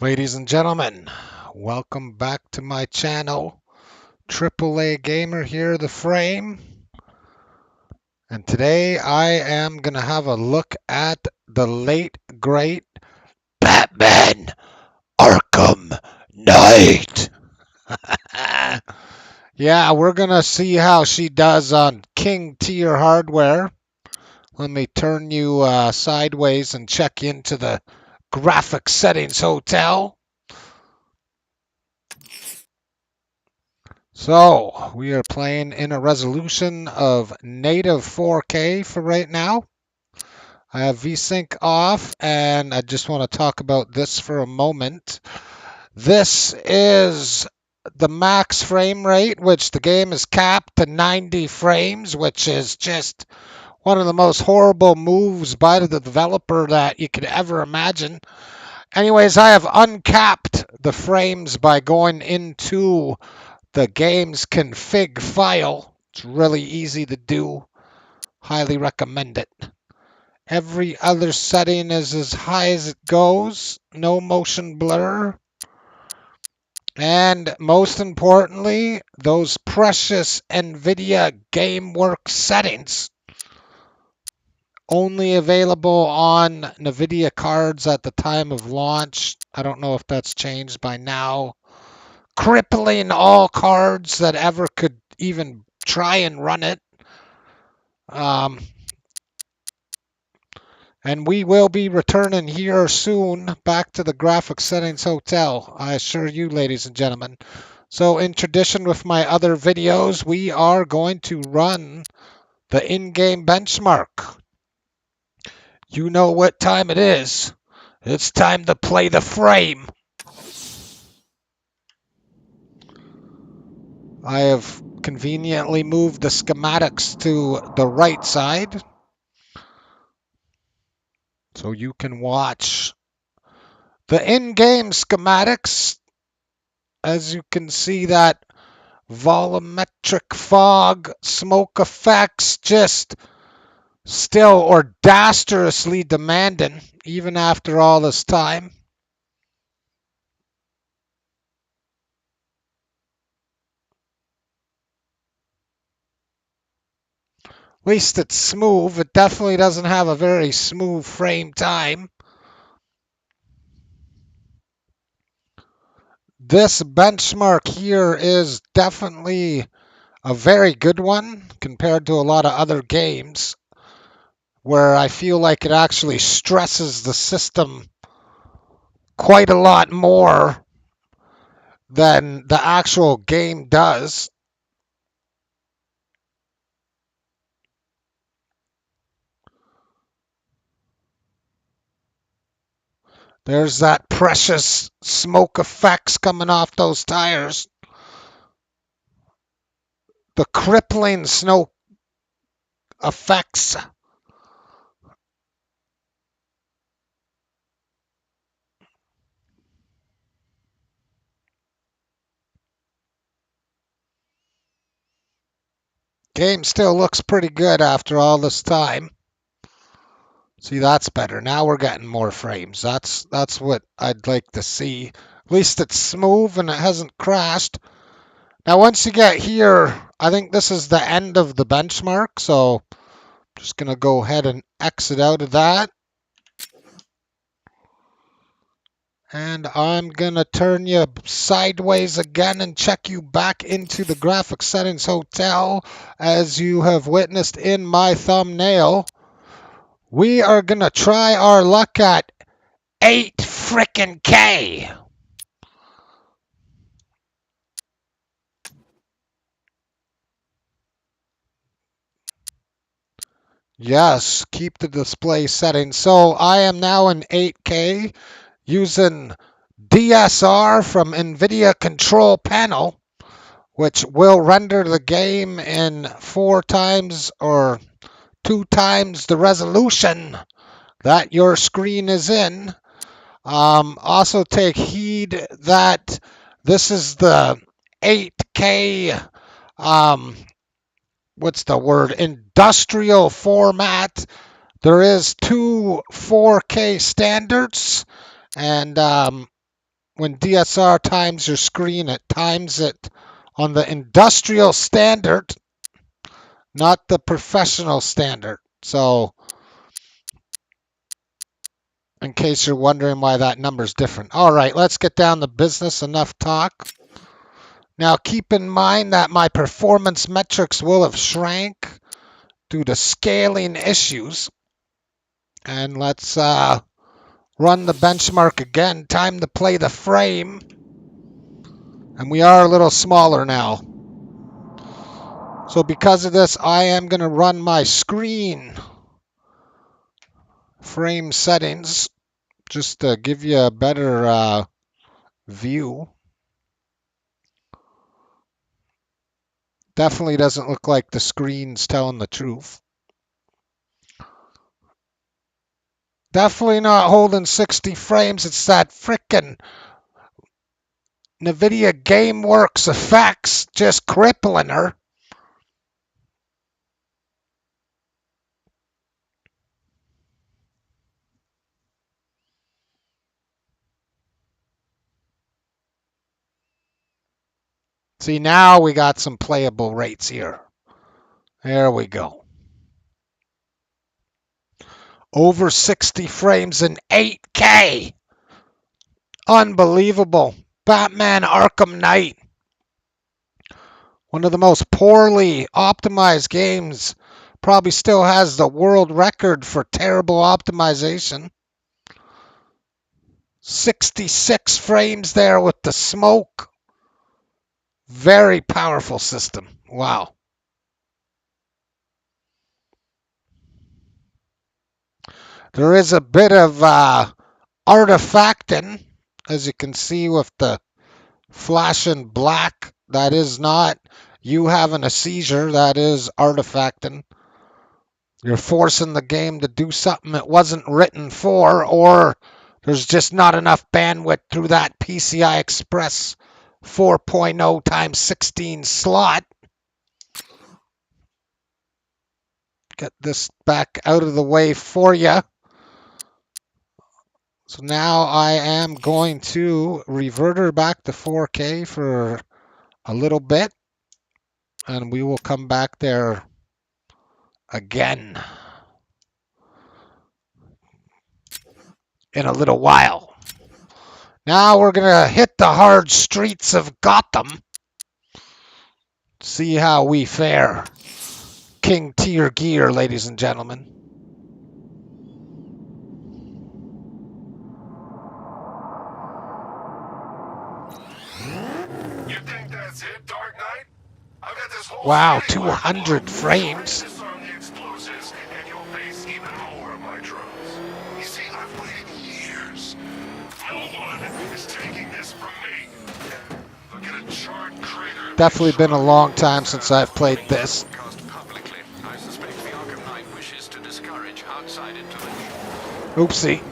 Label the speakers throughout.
Speaker 1: Ladies and gentlemen, welcome back to my channel. AAA Gamer here, the frame. And today I am going to have a look at the late, great Batman Arkham Knight. Yeah, we're going to see how she does on King tier hardware. Let me turn you sideways and check into the graphic settings hotel. So we are playing in a resolution of native 4K for right now. I have VSync off, and I just want to talk about this for a moment. This is the max frame rate, which the game is capped to 90 frames, which is just one of the most horrible moves by the developer that you could ever imagine. Anyways, I have uncapped the frames by going into the game's config file. It's really easy to do. Highly recommend it. Every other setting is as high as it goes. No motion blur. And most importantly, those precious NVIDIA GameWorks settings. Only available on NVIDIA cards at the time of launch. I don't know if that's changed by now. Crippling all cards that ever could even try and run it. And we will be returning here soon back to the graphic settings hotel, I assure you, ladies and gentlemen. So in tradition with my other videos, we are going to run the in-game benchmark. You know what time it is. It's time to play the frame. I have conveniently moved the schematics to the right side so you can watch the in-game schematics. As you can see, that volumetric fog, smoke effects, just still audaciously demanding, even after all this time. At least it's smooth. It definitely doesn't have a very smooth frame time. This benchmark here is definitely a very good one compared to a lot of other games where I feel like it actually stresses the system quite a lot more than the actual game does. There's that precious smoke effects coming off those tires. The crippling snow effects. Game still looks pretty good after all this time. See, that's better. Now we're getting more frames. That's what I'd like to see. At least it's smooth and it hasn't crashed. Now, once you get here, I think this is the end of the benchmark. So I'm just going to go ahead and exit out of that. And I'm going to turn you sideways again and check you back into the graphic settings hotel. As you have witnessed in my thumbnail, we are going to try our luck at 8 frickin' K. Yes, keep the display setting. So I am now in 8K using DSR from NVIDIA Control Panel, which will render the game in 4 times or 2 times the resolution that your screen is in. Also take heed that this is the 8K, what's the word, industrial format. There is 2 4K standards, and when DSR times your screen, it times it on the industrial standard, not the professional standard. So, in case you're wondering why that number's different. All right, let's get down to business. Enough talk. Now, keep in mind that my performance metrics will have shrank due to scaling issues. And let's run the benchmark again. Time to play the frame. And we are a little smaller now. So because of this, I am going to run my screen frame settings just to give you a better view. Definitely doesn't look like the screen's telling the truth. Definitely not holding 60 frames. It's that frickin' NVIDIA GameWorks effects just crippling her. See, now we got some playable rates here. There we go. Over 60 frames in 8K. Unbelievable. Batman Arkham Knight. One of the most poorly optimized games. Probably still has the world record for terrible optimization. 66 frames there with the smoke. Very powerful system. Wow. There is a bit of artifacting, as you can see with the flashing black. That is not you having a seizure. That is artifacting. You're forcing the game to do something it wasn't written for, or there's just not enough bandwidth through that PCI Express 4.0 times 16 slot. Get this back out of the way for you. So now I am going to revert her back to 4K for a little bit, and we will come back there again in a little while. Now we're going to hit the hard streets of Gotham. See how we fare. King tier gear, ladies and gentlemen.
Speaker 2: You think that's it, Dark Knight? I've got this whole
Speaker 1: Wow, 200 frames.
Speaker 2: on the explosives, and you'll face even more of my drones. You see, I've waited years. No one is taking this from me. Look at a charred crater.
Speaker 1: Definitely been a long time since I've played this.
Speaker 2: I suspect the Arkham Knight wishes to discourage outside intelligence.
Speaker 1: Oopsie.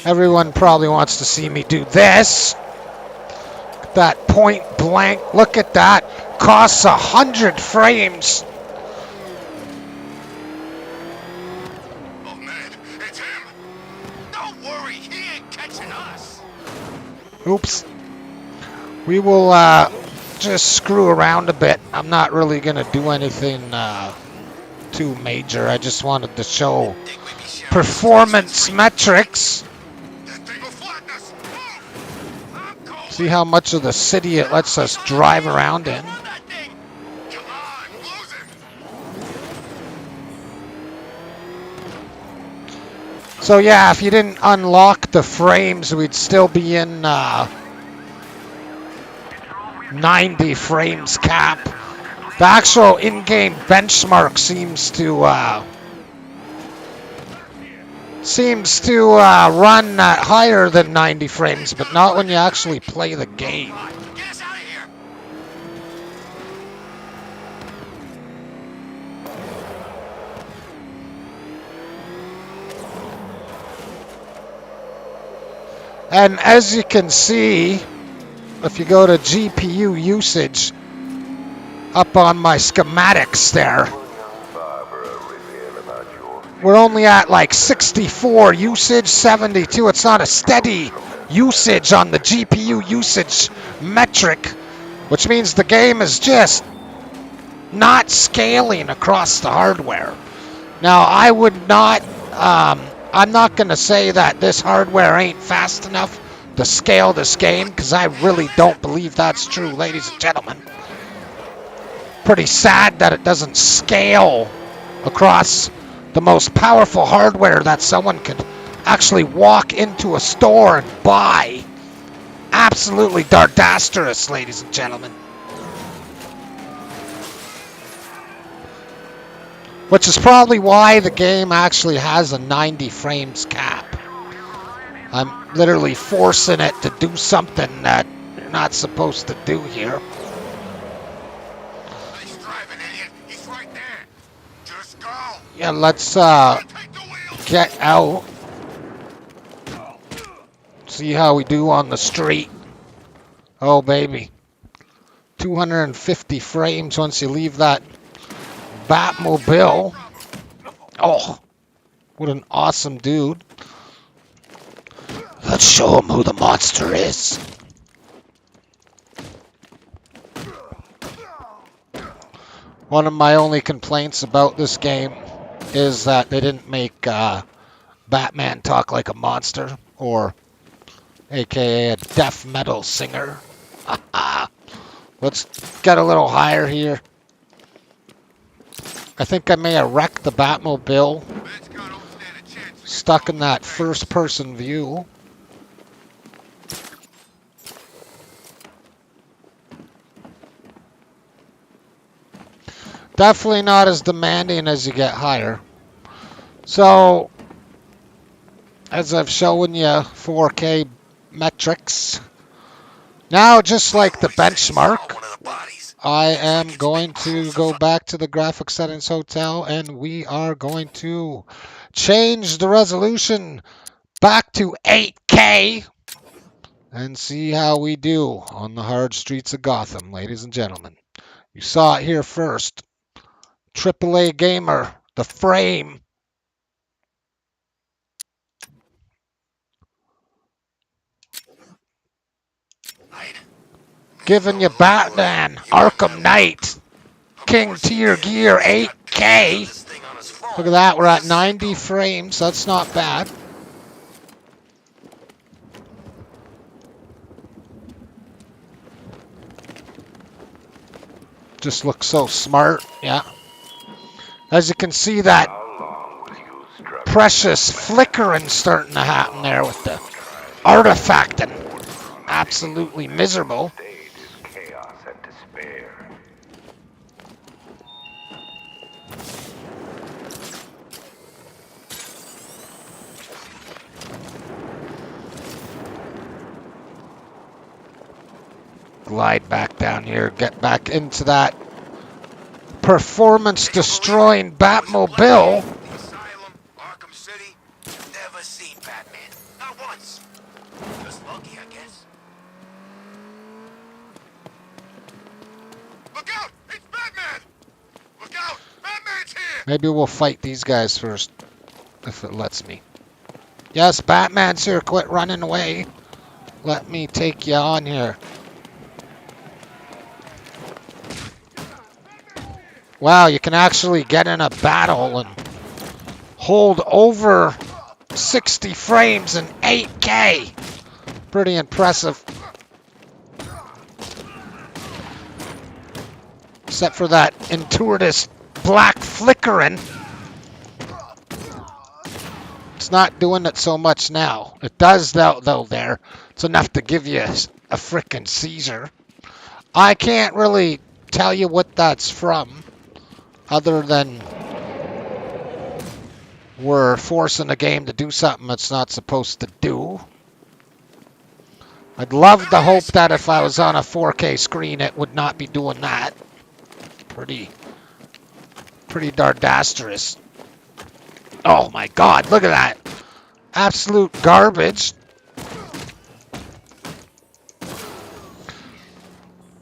Speaker 1: Everyone probably wants to see me do this. That point blank. Look at that. Costs 100 frames.
Speaker 2: Oh man, it's him. Don't worry, he ain't catching us.
Speaker 1: Oops. We will just screw around a bit. I'm not really going to do anything too major. I just wanted to show performance metrics. See how much of the city it lets us drive around in. So yeah, if you didn't unlock the frames, we'd still be in 90 frames cap. The actual in-game benchmark seems to run higher than 90 frames, but not when you actually play the game. And as you can see, if you go to GPU usage, up on my schematics there, we're only at like 64 usage, 72. It's not a steady usage on the GPU usage metric, which means the game is just not scaling across the hardware. Now, I would not, I'm not going to say that this hardware ain't fast enough to scale this game, because I really don't believe that's true, ladies and gentlemen. Pretty sad that it doesn't scale across the most powerful hardware that someone could actually walk into a store and buy. Absolutely dardasterous, ladies and gentlemen. Which is probably why the game actually has a 90 frames cap. I'm literally forcing it to do something that you're not supposed to do here.
Speaker 2: Nice driving, idiot. He's right there. Just go.
Speaker 1: Yeah, let's
Speaker 2: Take the wheel.
Speaker 1: get out. See how we do on the street. Oh, baby. 250 frames once you leave that Batmobile. Oh, what an awesome dude. Let's show him who the monster is. One of my only complaints about this game is that they didn't make Batman talk like a monster, or aka a death metal singer. Let's get a little higher here. I think I may have wrecked the Batmobile, stuck in that first person view. Definitely not as demanding as you get higher. So, as I've shown you, 4K metrics. Now, just like the benchmark, I am going to go back to the graphics settings hotel, and we are going to change the resolution back to 8K and see how we do on the hard streets of Gotham, ladies and gentlemen. You saw it here first. AAA Gamer, the frame. Giving you Batman, Arkham Knight, King Tier Gear 8K. Look at that, we're at 90 frames, that's not bad. Just looks so smart, yeah. As you can see, that precious flickering starting to happen there with the artifacting. Absolutely miserable. Glide back down here, get back into that performance-destroying Batmobile.
Speaker 2: Asylum, Arkham City. Never seen Batman. Not once. Just lucky, I guess. Look out! It's Batman! Look out! Batman's here!
Speaker 1: Maybe we'll fight these guys first, if it lets me. Yes, Batman's here. Quit running away. Let me take you on here. Wow, you can actually get in a battle and hold over 60 frames in 8K. Pretty impressive. Except for that intuitive black flickering. It's not doing it so much now. It does though there. It's enough to give you a frickin' seizure. I can't really tell you what that's from, other than we're forcing the game to do something it's not supposed to do. I'd love to hope that if I was on a 4K screen, it would not be doing that. Pretty dardasterous. Oh my God, look at that. Absolute garbage.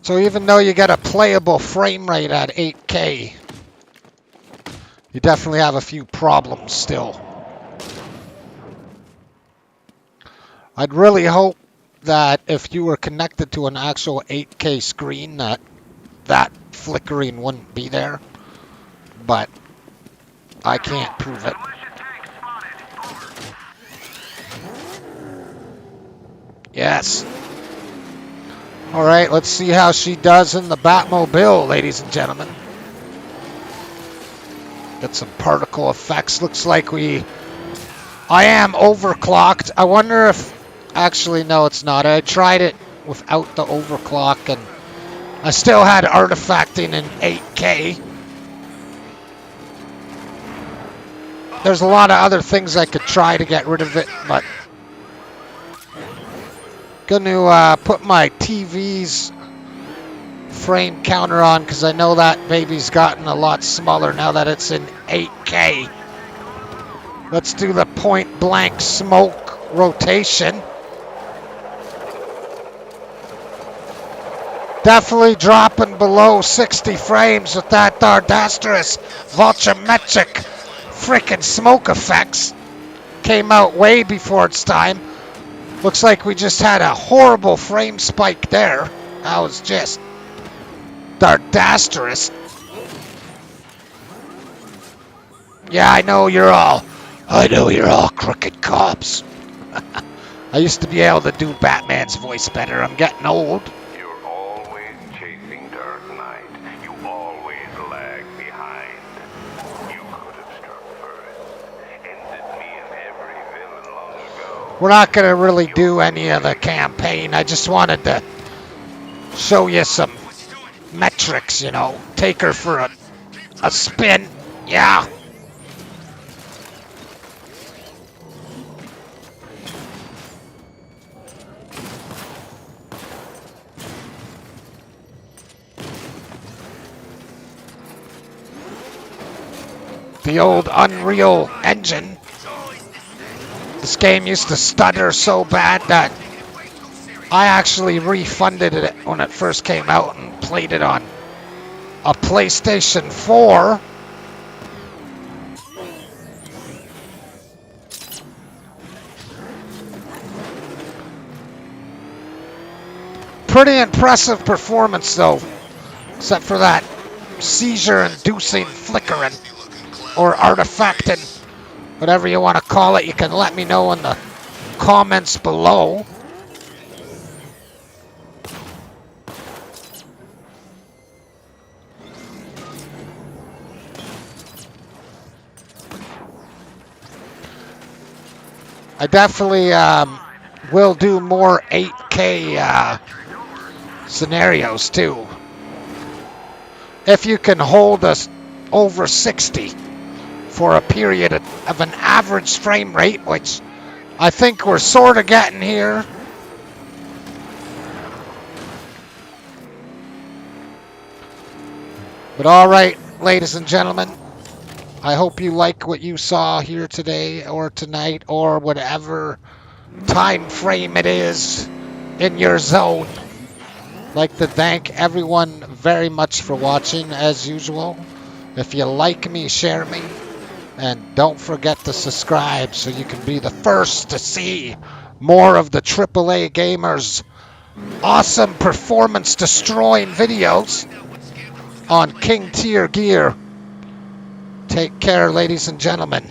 Speaker 1: So even though you get a playable frame rate at 8K, you definitely have a few problems still. I'd really hope that if you were connected to an actual 8K screen that flickering wouldn't be there, but I can't prove it. Yes. All right, let's see how she does in the Batmobile, ladies and gentlemen. Got some particle effects. Looks like I am overclocked. I wonder if... Actually, no, it's not. I tried it without the overclock, and I still had artifacting in 8K. There's a lot of other things I could try to get rid of it, but... Gonna put my TV's frame counter on, because I know that baby's gotten a lot smaller now that it's in 8K. Let's do the point blank smoke rotation. Definitely dropping below 60 frames with that dardasterous volumetric frickin' smoke effects. Came out way before its time. Looks like we just had a horrible frame spike there. That was just dardasterous. Yeah, I know you're all crooked cops. I used to be able to do Batman's voice better. I'm getting old.
Speaker 2: You're always chasing Dark Knight. You always lag behind. You could have struck first. Ended me and every villain long ago.
Speaker 1: We're not going to really do any of the campaign. I just wanted to show you some metrics, you know. Take her for a spin. Yeah. The old Unreal Engine. This game used to stutter so bad that I actually refunded it when it first came out and played it on a PlayStation 4. Pretty impressive performance though, except for that seizure-inducing flickering or artifacting, whatever you want to call it. You can let me know in the comments below. I definitely will do more 8K scenarios too. If you can hold us over 60 for a period of an average frame rate, which I think we're sort of getting here. But all right, ladies and gentlemen, I hope you like what you saw here today or tonight or whatever time frame it is in your zone. I'd like to thank everyone very much for watching as usual. If you like me, share me. And don't forget to subscribe so you can be the first to see more of the AAA gamers' awesome performance destroying videos on King Tier Gear. Take care, ladies and gentlemen.